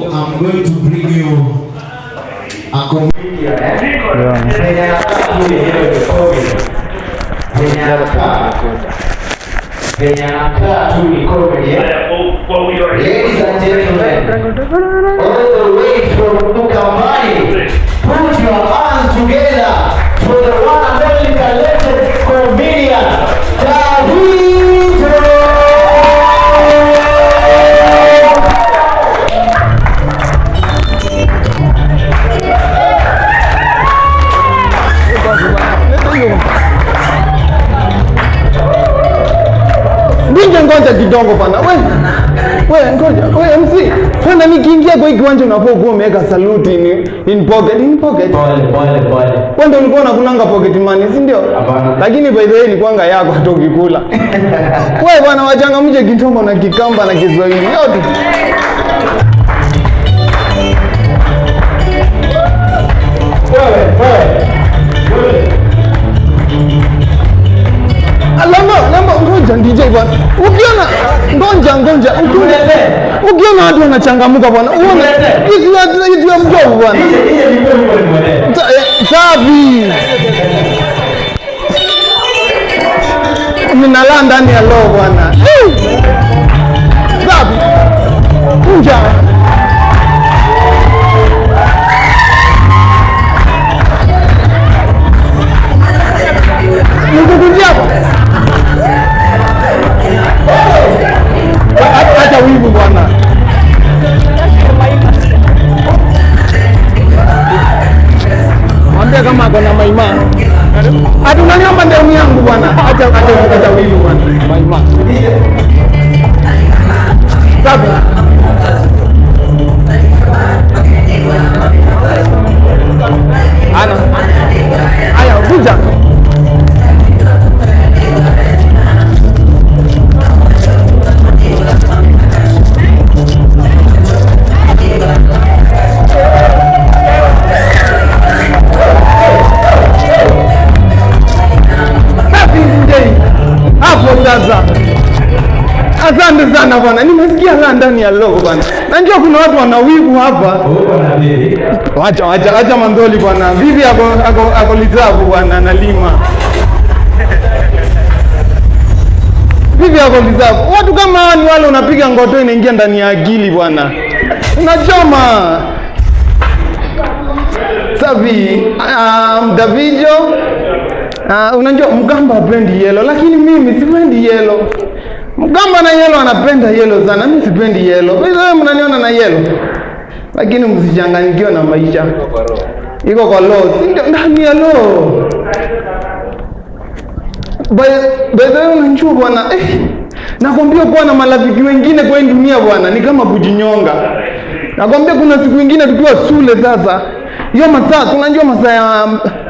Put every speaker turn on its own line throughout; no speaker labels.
I'm going to bring you a comedian. Ladies and gentlemen, all the way from Ukambani, put your hands together for the one and only talented comedian, Davido.
Ngoja kidogo bana. Wewe ngoja. Wewe MC. Fanya nikiingia kwa kiwanja unapokuwa umeweka salute in pocket. Pole. Wewe ndio ulikuwa unakulanga pocket money, si ndio? Lakini by the way ni kwanga yako hata ukikula. Wewe bwana wachangamje kitongo na kikamba na Kiswahili yote. Wewe. Lamba ngoja DJ bwana. Ngoja. Ukiona watu wanachangamuka bwana. Uone hizi ya mjovu bwana. Safi. Ninalala ndani ya loo bwana. Safi. Kunja. Nikukunjia bwana. Acha wivu bwana. Mwambie kama ako na maima. Ati unaniomba ndemu yangu bwana. Acha wivu bwana. Maima. Sabi. Aya, kuja. Asante sana bwana. Nimesikia la ndani ya logo bwana. Najua kuna watu wana wivu hapa. Acha mandoli bwana. Vipi ako lizabu bwana analima. Vipi ako lizabu. Watu kama hawa ni wale unapiga ngoto inaingia ndani ya akili bwana. Unachoma. Safi. Davido. Unajua Mgamba hapendi yellow lakini mimi sipendi yellow. Mgamba na yellow anapenda yellow sana. Mimi sipendi yellow. Wewe mnaniona na yellow. Lakini msichanganyikiwe na maisha. Iko kwa law. Ndio ndani ya law. Wewe unajua bwana nakwambia kuwa na marafiki wengine kwa dunia bwana ni kama kujinyonga. Nakwambia kuna siku nyingine tukiwa shule sasa. Hiyo masaa tunajua masaa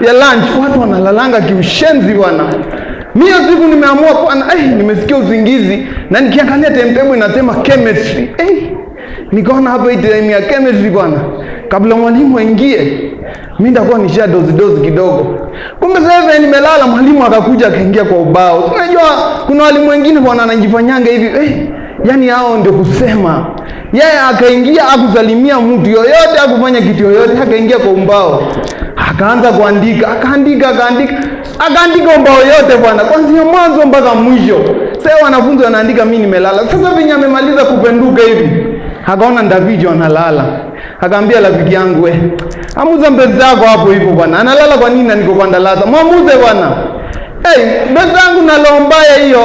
ya lunch watu wanalalanga kiushenzi bwana. Mimi siku nimeamua bwana nimesikia usingizi na nikiangalia timetable inasema chemistry. Nikaona hapa time ya chemistry bwana. Kabla mwalimu aingie mimi nitakuwa nisha dozi kidogo. Kumbe sasa nimelala mwalimu akakuja akaingia kwa ubao. Unajua kuna walimu wengine bwana anajifanyanga hivi yani hao ndio kusema. Yeye akaingia akusalimia mtu yoyote akufanya kitu yoyote akaingia kwa ubao. Akaanza kuandika, akaandika ubao yote bwana, kuanzia mwanzo mpaka mwisho. Sasa wanafunzi wanaandika mimi nimelala. Sasa venye amemaliza kupenduka hivi, akaona Davido analala. Akaambia rafiki yangu amuza mbele zako hapo hivyo bwana. Analala kwa nini na niko kwa ndalaza? Mwamuze bwana. Mbele zangu nalombaya hiyo.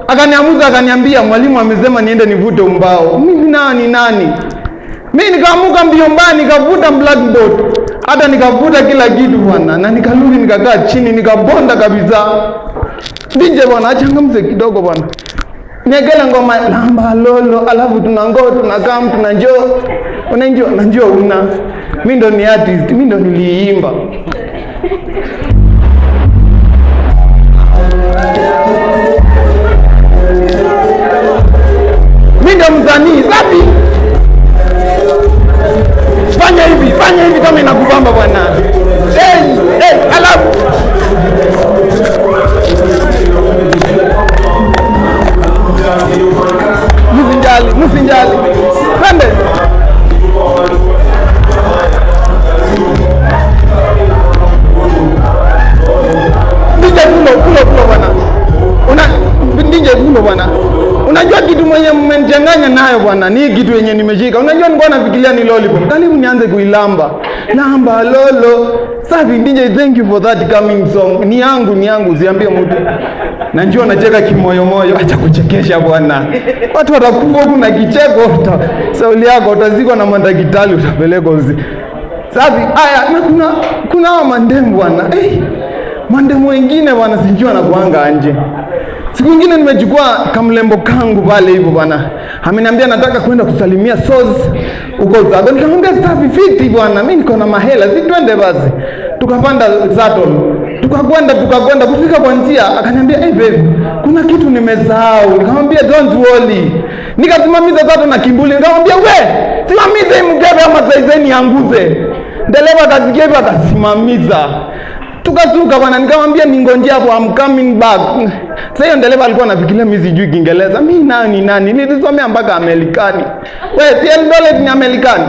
Akaniamuza akaniambia mwalimu amesema niende nivute umbao. Mimi nani? Mimi nikaamuka mbio mbaya nikavuta blackboard. Hata nikavuta kila kitu bwana na nikarudi nikakaa chini nikabonda kabisa. DJ bwana achangamze kidogo bwana. Niagela ngoma lamba lolo alafu tunangoa tunakaa tunanjoo. Unanjoo una. Mimi ndo ni artist, mimi ndo niliimba. Mimi ndo msanii safi. Fanya hivi kama inakubamba bwana. Alafu Msinjali. Twende. imefika. Unajua nilikuwa nafikiria ni lollipop. Karibu nianze kuilamba. Lamba lolo. Safi DJ, thank you for that coming song. Ni yangu, ziambie mtu. Na njoo nacheka kimoyo moyo, acha kuchekesha bwana. Watu watakufa huku na kicheko, sauli yako utazikwa na mandakitali utapeleka uzi. Safi, haya na kuna hao mandemu bwana. Mandemu wengine bwana sijui anakuanga nje. Siku nyingine nimechukua kamlembo kangu pale hivyo bwana. Ameniambia nataka kwenda kusalimia Soz huko Zago. Nikamwambia safi fiti bwana, mimi niko na mahela, si twende basi. Tukapanda Zaton. Tukakwenda kufika kwa njia, akaniambia babe, kuna kitu nimesahau. Nikamwambia don't worry. Nikasimamiza Zaton na kimbuli. Nikamwambia simamiza mkebe ama saizeni yanguze. Dereva akasikia hivyo akasimamiza. Tukasuka bwana, nikamwambia ningonjea hapo, I'm coming back. Sasa hiyo dereva alikuwa anafikiria mimi sijui Kiingereza. Mimi nani? Nilisomea mpaka Amerikani. Si Eldoret ni Amerikani.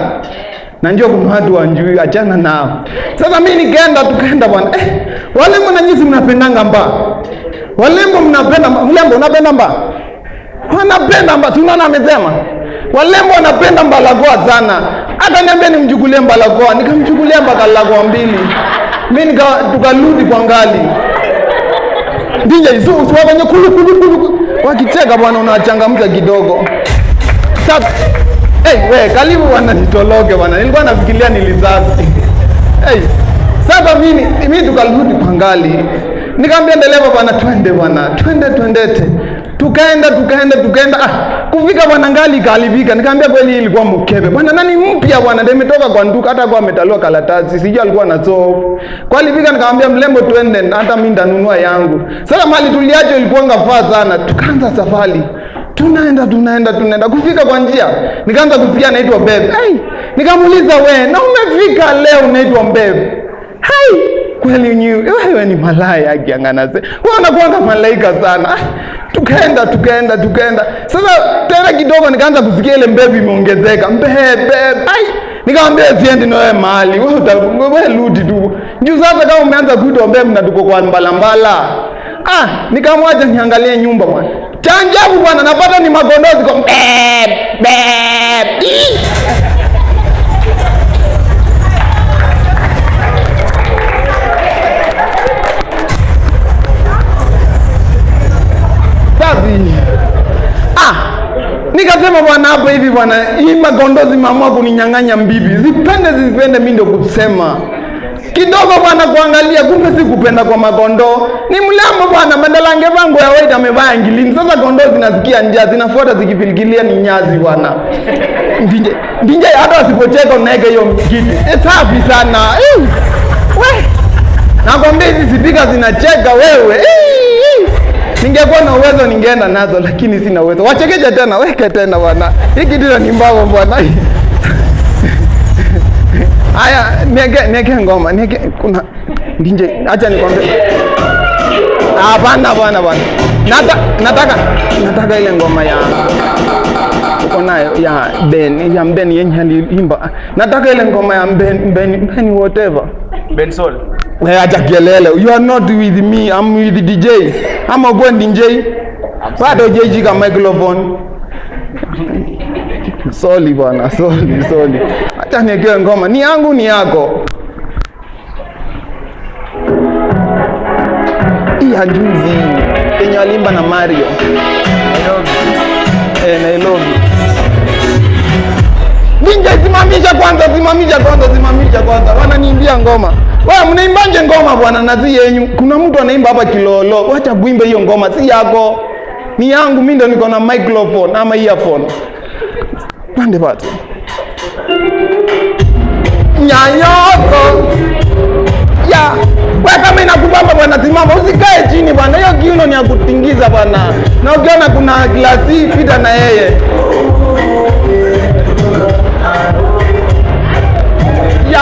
Na njoo kuna watu wanjui, achana nao. Sasa mimi tukaenda bwana. Walembo na nyinyi mnapendanga mba. Walembo mnapenda mlembo, unapenda mba? Wanapenda mba, tunaona amesema. Walembo wanapenda mbalagoa sana. Hata niambia nimchukulie mbalagoa, nikamchukulia mpaka mbalagoa 2. Mimi tukarudi kwa ngali. DJ usiwafanye kulu. Wakicheka bwana unawachangamka kidogo. Sasa karibu bwana nitoloke bwana. Nilikuwa nafikiria nilizazi. Sasa mimi tukarudi kwa ngali. Nikamwambia dereva bwana twende bwana. Twendete. Tukaenda. Kufika bwana ngali kalibika. Nikamwambia kweli ilikuwa mkebe. Bwana nani mpya bwana, ndio imetoka kwa nduka, hata kwa ametalua karatasi. Sijui alikuwa na so. Kalibika nikamwambia mlembo twende, hata mimi ndanunua yangu. Sasa mali tuliacho ilikuwa ngafaa sana. Tukaanza safari. Tunaenda. Kufika kwa njia, nikaanza kusikia anaitwa babe. Nikamuuliza na umefika leo unaitwa babe? Kweli wewe ni malaya akianganaze. Anakuanga malaika sana. Tukaenda. Sasa tena kidogo nikaanza kusikia ile mbebe imeongezeka. Mbebe. Nikamwambia siendi na wewe mahali. Wewe rudi tu. Juu sasa kama umeanza kuitwa mbebe na tuko kwa mbala. Nikamwacha niangalie nyumba bwana. Chanjabu bwana, napata ni magondozi kwa mbebe. Nikasema bwana hapa hivi bwana, hii magondozi maamua kuninyang'anya mbibi. Zipende mimi ndio kusema. Kidogo bwana kuangalia, kumbe si kupenda kwa magondo. Ni mlambo bwana, madalange vangu ya waita amevaa ngilini. Sasa gondo zinasikia njaa, zinafuata zikipilikilia ni nyazi bwana. Ndinje hata wasipocheka unaeka hiyo kitu. Safi sana. Nakwambia hizi sipika zinacheka wewe. Ningekuwa na uwezo ningeenda nazo, lakini sina uwezo. Wachekeje tena, weke tena bwana. Hiki ndio ni mbao bwana. Haya, nieke ngoma, kuna ndinje, acha nikwambie. Hapana bwana. Nataka ile ngoma ya uko nayo ya Ben yenye aliimba. Nataka ile ngoma ya Ben whatever.
Ben Soul.
Acha kelele. You are not with me, I'm with the DJ. I'm going DJ. Bado JJ ka microphone. Sorry bwana, sorry. Acha nieke ngoma. Ni yangu ni yako. Ya juzi yenye walimba na Mario Nairobi. Ninja simamisha kwanza. Wananiimbia ngoma. Wewe mnaimbanje ngoma bwana na si yenyu? Kuna mtu anaimba hapa Kilolo. Wacha kuimba hiyo ngoma, si yako. Ni yangu, mimi ndo niko na microphone ama earphone. Pande basi. Nyayoko. Ya, wewe kama inakubamba bwana simama, usikae chini bwana. Hiyo kiuno ni ya kutingiza bwana. Na ukiona kuna glasi pita na yeye. Ya.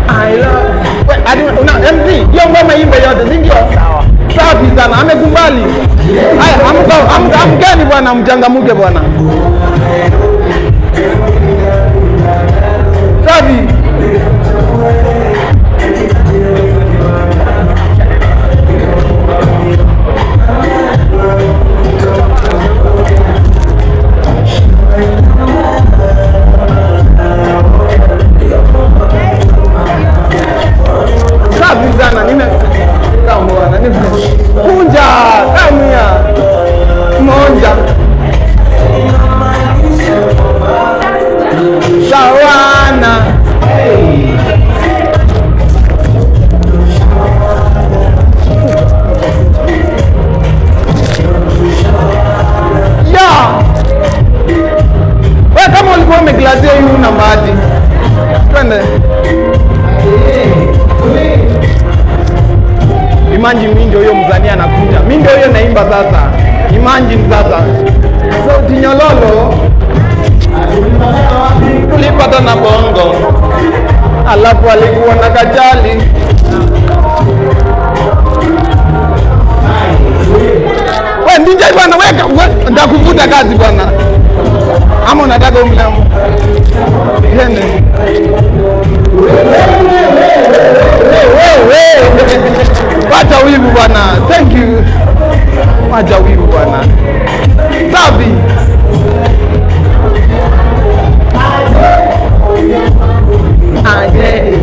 I love. Una MC, hiyo ngoma imbe yote, si ndio? Sawa. Safi sana, amekubali. Haya, amkeni bwana, mchangamuke bwana. Safi. ulikuwa umeklasia hii una bahati. Twende. Imagine mimi ndio huyo mzania anakuja. Mimi ndio huyo naimba sasa. Imagine sasa. Sauti nyololo. Tulipata na bongo. Alafu alikuwa na kajali. Wewe DJ bwana, weka ndakuvuta kazi bwana. Ama unataka umlamu? Yene. Wacha wivu bwana. Thank you. Wacha wivu bwana. Safi. Aje.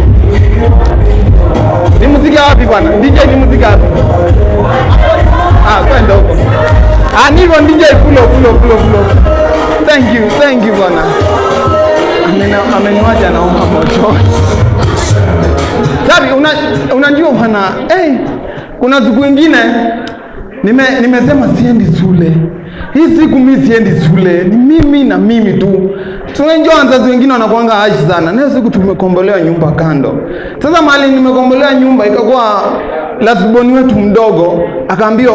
Ni muziki wapi bwana? DJ ni muziki wapi? Kwenda huko. Niko DJ pulo. Thank you bwana. Ameniwacha naomba moto. Sabi, unajua bwana, kuna siku nyingine nimesema siendi shule. Hii siku mimi siendi shule, ni mimi na mimi tu. Tunajua wazazi wengine wanakuanga aishi sana. Na siku tumekombolewa nyumba kando. Sasa mahali nimekombolewa nyumba ikakuwa lasboni wetu mdogo akaambiwa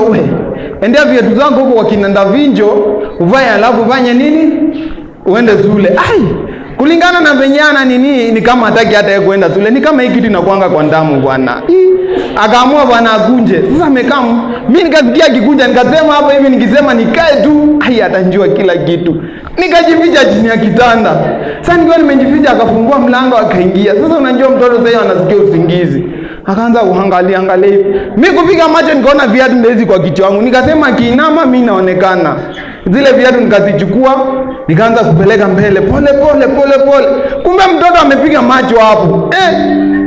endea viatu zako huko kwa kina Ndavinjo, uvae alafu ufanye nini? Uende shule. Kulingana na venyana ni kama hataki hata yeye kuenda shule. Ni kama hii kitu inakuanga kwa ndamu bwana. Akaamua bwana akunje. Sasa amekamu. Mimi nikasikia kikunja nikasema hapo hivi nikisema nikae tu, atanjua kila kitu. Nikajificha chini ya kitanda. Sasa nikiwa nimejificha akafungua mlango akaingia. Sasa unajua mtoto sasa anasikia usingizi. Akaanza kuangalia. Mimi kupiga macho nikaona viatu ndezi kwa kichwa wangu. Nikasema kiinama mimi naonekana. Zile viatu nikazichukua, nikaanza kupeleka mbele pole. Kumbe mtoto amepiga macho hapo.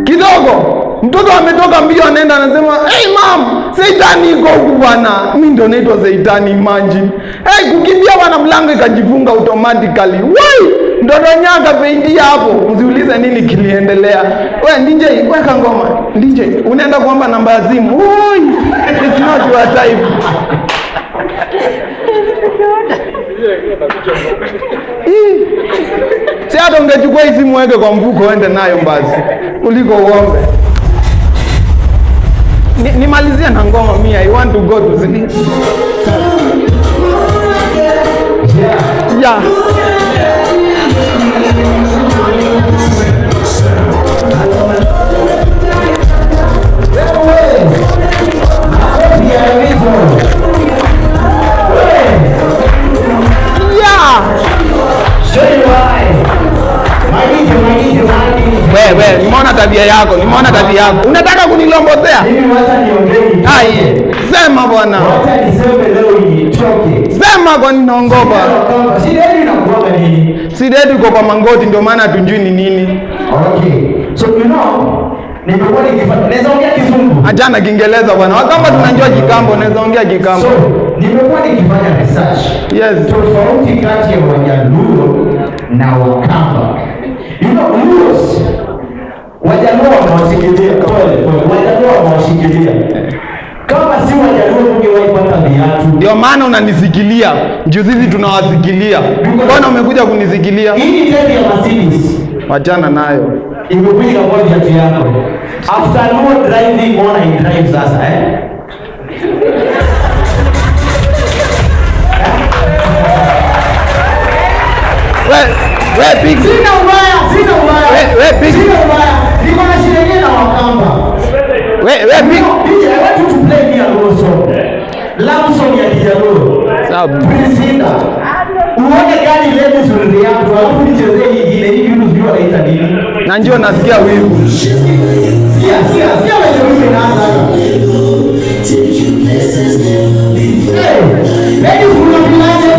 Kidogo mtoto ametoka mbio anaenda anasema, "Mom, Saitani iko huku bwana." Mimi ndo naitwa Saitani, imagine. Kukimbia bwana, mlango ikajifunga automatically. Mtoto nyaka peindia hapo. Msiulize nini kiliendelea. DJ, weka ngoma. DJ, unaenda kuomba namba ya simu. It's not your type. Si hata ungechukua hii simu weke kwa mfuko uende nayo basi kuliko uombe. Nimalizia na ngoma mimi. I want to go to sleep. Yeah. Wewe, nimeona tabia yako. Unataka kunilombozea?
Mimi wacha niongee.
Sema bwana.
Wacha niseme leo nitoke.
Sema kwa nini naongopa?
Shida yenu inakuwa nini?
Shida yetu iko kwa magoti ndio maana hatujui ni nini.
Okay. So nimekuwa nikifanya. Naweza ongea Kizungu.
Achana Kiingereza bwana. Kama tunajua Kikambo, naweza ongea Kikambo.
So, nimekuwa nikifanya research.
Yes.
Tofauti kati ya Wajaluo na Wakamba. Luos Wajaluo wanawashikilia. Wajaluo wanawashikilia. Kama si Wajaluo ungewahi pata viatu.
Ndio maana unanisikilia. Juu sisi tunawasikilia. Mbona umekuja kunisikilia?
Hii ni tendo ya Mercedes.
Wachana nayo.
Imekuja kwa viatu yako. After no driving on I drive sasa
Wewe big.
Sina ubaya.
Wewe big.
Sina ubaya. Niko na shida nyingine na Wakamba.
Wewe big.
I want you to play me a love song. Love song ya Kijaluo.
Sababu.
Prisinda. Uone gani ladies will react. Alafu nichezee nyingine hivi unajua anaita nini?
Na njoo nasikia wivu.
Sikia wewe wewe unaanza. Ladies mnafilaje?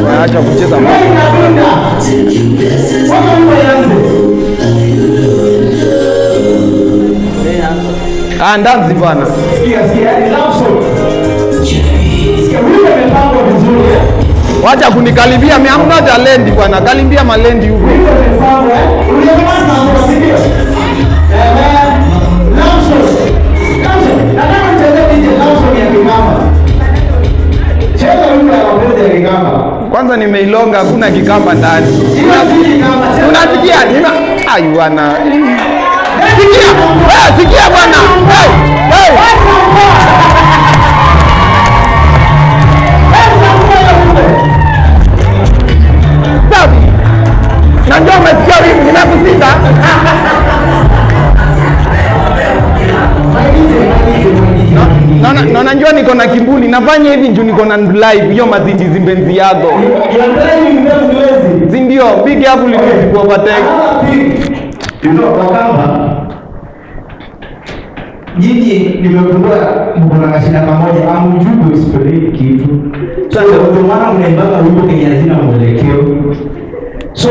Waacha kucheza mambo. Ndazi bwana. Wacha kunikaribia, mimi hamna talenti bwana. Karibia malendi huko.
Cheza wimbo ya mapenzi ya Kigamba.
Kwanza nimeilonga, hakuna kikamba ndani. Unasikia? Ai bwana. Sikia bwana. Safi. Na ndio umesikia hivi nimekusinda. Na najua niko na kimbuli, nafanya hivi njoo niko na live hiyo maziji zimbenzi yako. Ndio, big hapo ulikuwa overtake.
Kama nyinyi nimegundua mko na shida pamoja, amjui usipeleke kitu. Sasa ndio maana mnaimbaga wimbo kenye hazina mwelekeo. So,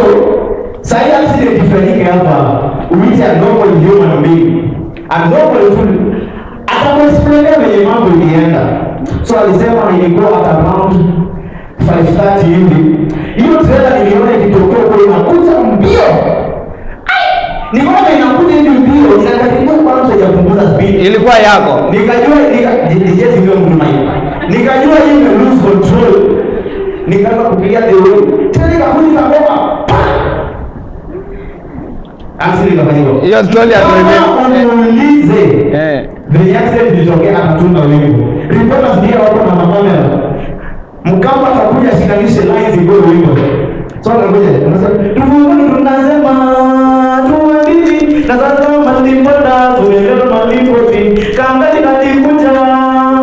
sasa accident ifanyike hapa, uite a normal human being. A normal human atakuexplainia venye mambo ilienda. So alisema ilikuwa at around 5:30 hivi. Hiyo trailer niliona ikitokea kwa inakuja mbio. Nikaona inakuja hivi mbio, inakaribia kwanza ya kupunguza speed.
Ilikuwa yako.
Nikajua ndio mtu nikajua yeye lose control. Nikaanza kupiga the way. Tena ikakuja kaboma. Asili kafanywa.
Hiyo story ya
Uniulize. Venye accident ilitokea akatunda wimbo. Reporters ndio wako na mamamela. Mkamba atakuja shikanishe lines ndio wimbo. So anakuja. Tunasema tuamini na sasa malipoda tumeelewa malipoti. Kangali katikuja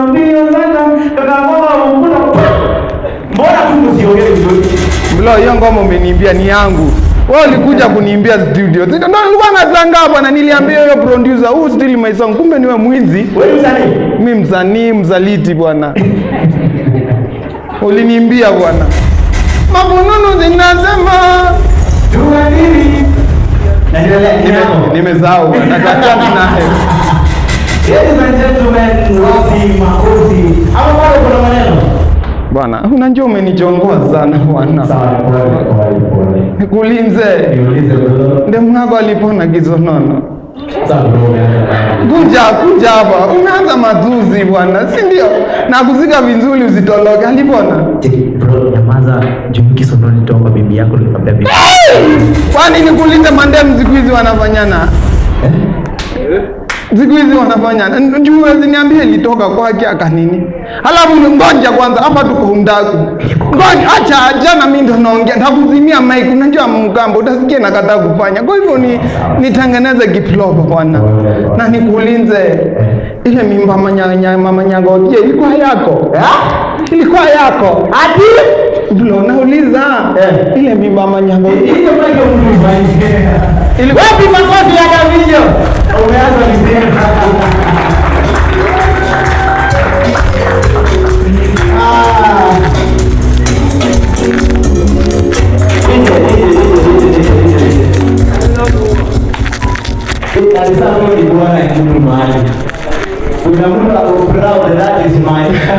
mbio sana kama mbona tu msiongee vizuri.
Bro, hiyo ngoma umeniimbia ni yangu. Wewe ulikuja kuniimbia studio. Ndio nilikuwa nashangaa bwana, niliambia hiyo producer, "Who steal my song?" Kumbe niwe mwizi.
Wewe msanii?
Mimi msanii mzaliti bwana. Uliniimbia bwana. Mabonono zinasema
dua nini?
Nimesahau bwana. Nataka naye.
Ladies and gentlemen, wapi makofi? Hapo bado kuna maneno.
Bwana, unajua umenichongoa sana bwana.
Sawa, pole.
Nikuulize.
Niulize bro.
Ndio mngako alipona kizonono.
Sawa bro.
Kuja hapa. Umeanza mazuzi bwana, si ndio? Na kuzika vizuri usitoloke. Alipona?
Bro, nyamaza. Juu kisonono nitoka bibi yako nikamwambia bibi.
Kwani nikuulize mandem siku hizi wanafanyana? Siku hizi wanafanya. Njoo niambie ilitoka kwake akanini. Alafu ngoja kwanza hapa tuko undaku. Ngoja acha na mimi ndo naongea. Nakuzimia mic. Unajua mgambo utasikia nakataa kufanya. Kwa hivyo nitengeneze kiploba bwana. Na nikuulize ile mimba mama nyango je ilikuwa yako? Ilikuwa yako. Ati bro nauliza ile mimba mama nyango.
Hiyo mic mtu mfanyie.
Ilikuwa
wapi makofi ya Davido? Umeanza kusema. Alisema ni bwana ni mtu mahali. Kuna mtu ako proud that is mine.